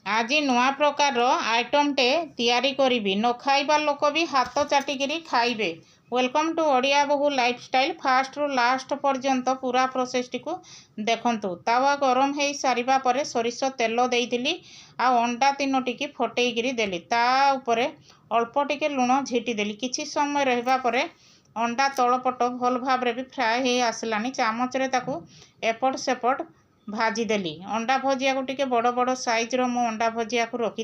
आज नुआ प्रकार आइटमटे तैयारी करी न खाइबा लोक भी हाथ चाटिकी खाइबे। वेलकम टू ओडिया बहु लाइफस्टाइल। फास्ट रु लास्ट पर्यंत पूरा प्रोसेस टी देखंतु। तावा गरम हो सारिबा परे सोरिष तेल देइतिली आ अंडा 3टी की फटेइकिरी देली। ता उपरे अल्प टिके लुण झिटी देली। किछि समय रहबा परे अंडा तलपट भल भाव भी फ्राए हो आसलानी। चामच रे ताकू एपट सेपट भाजीदेली। अंडा भजिया को टिके बड़ बड़ साइज रो मु अंडा भजिया को रखी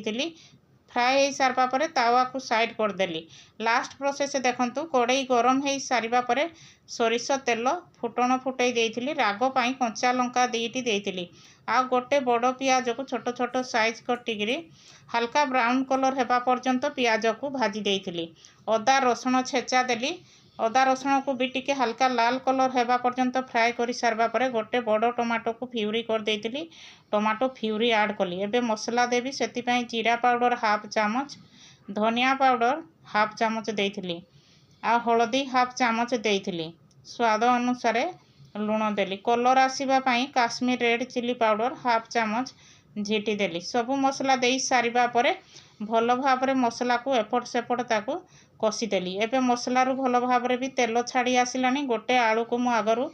फ्राए हो सारा पर तावा को साइड करदेली। लास्ट प्रोसेस देखंतु। कड़ई गरम हो सारा पर सोरिष तेल फुटण फुटई देइतिली। राग पाई कंचा लंका 2टी देइतिली। आ गोटे बड़ पियाज को छोट छोट साइज कटिकी हल्का ब्राउन कलर हेबा पर्यंत पियाज को भाजी देइतिली। अदा रसुण छेचा देली। अदा रसुण को भी टिके हल्का लाल कलर हेबा पर्यंत फ्राए कर सारा पर गोटे बड़ टमाटो को फ्यूरी कर देइतिली। टमाटो फ्यूरी ऐड कली। एबे मसला देवी सेतिपई जीरा पाउडर हाफ चामच, धनिया पाउडर हाफ चामच देइतिली आ हळदी हाफ चामच देइतिली। स्वाद अनुसार लुण देली। कलर आसीबा पई Kashmir red chilli powder half चामच झिटी देली। सबु मसला देई सारिबा परे भल भाव मसला को एपट सेपट ताकू कषिदेली। एबे मसलारू भल भाव भी तेल छाड़ी आसलानी। गोटे आलू को मु आगरू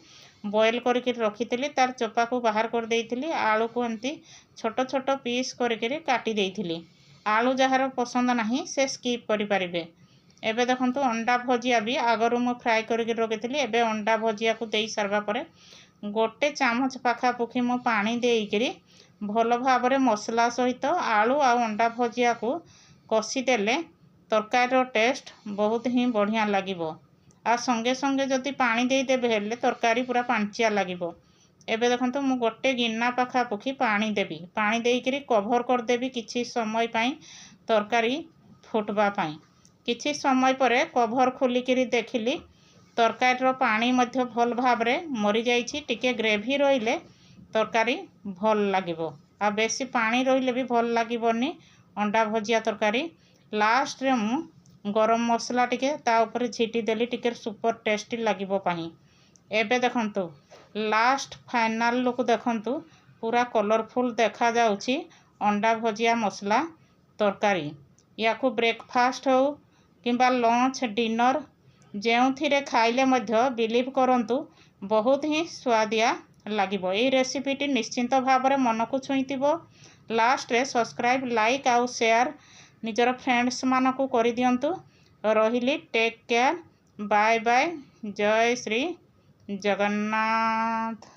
बॉयल करके रखी तार चोपा को बाहर कर देइतिली। आलू को एमती छोट छोट पीस करके काटी देइतिली। आलू जहार पसंद नहीं से स्किप करि परिबे। एबे देखंतु अंडा भजिया भी आगरू मु फ्राए करके रखी। एबे अंडा भजिया को देई सारबा परे गोटे चामच पाखापुखी मु पानी देइकिरी भल भाव मसला सहित आलू आ अंडा भजिया को कषिदेले तरकारी टेस्ट बहुत ही बढ़िया लगिबो। आ संगे संगे जदि पानी देदेबे हेले तरकारी पूरा पांचिया लगिबो। एबे देखंतु मु गोटे गिन्ना पाखापुखी पानी देबी। पानी देइकिरी कभर कर देबी किछि समय पई तरकारी फुटबा पई। किछि समय परे कभर खोलिकिरी देखिली तरकारी पानी मध्य भल भाव मरी जाइछि। टिके ग्रेवी रहिले तरकारी भल लागिबो। आ बेसी पानी रहिले भी भल लागिबोनी अंडा भजिया तरकारी। लास्ट रे मु गरम मसला टिके ता ऊपर छिटी देली टिके सुपर टेस्टी लागिबो पानी। एबे देखंतु लास्ट फाइनल लुक देखंतु। पूरा कलरफुल देखा जाउछि अंडा भजिया मसला तरकारी। याकू ब्रेकफास्ट हो किंबा लंच डिनर जेउथिरे खाइले मध्य बिलीव करंतु बहुत ही स्वादिया लागिबो। एई रेसिपी टी निश्चिंत भाव मन को छुईतिबो। लास्ट रे सब्सक्राइब लाइक आउ शेयर निजर फ्रेंड्स मानकू करि दियंतु। रहिली टेक केयर। Bye bye. जय श्री जगन्नाथ।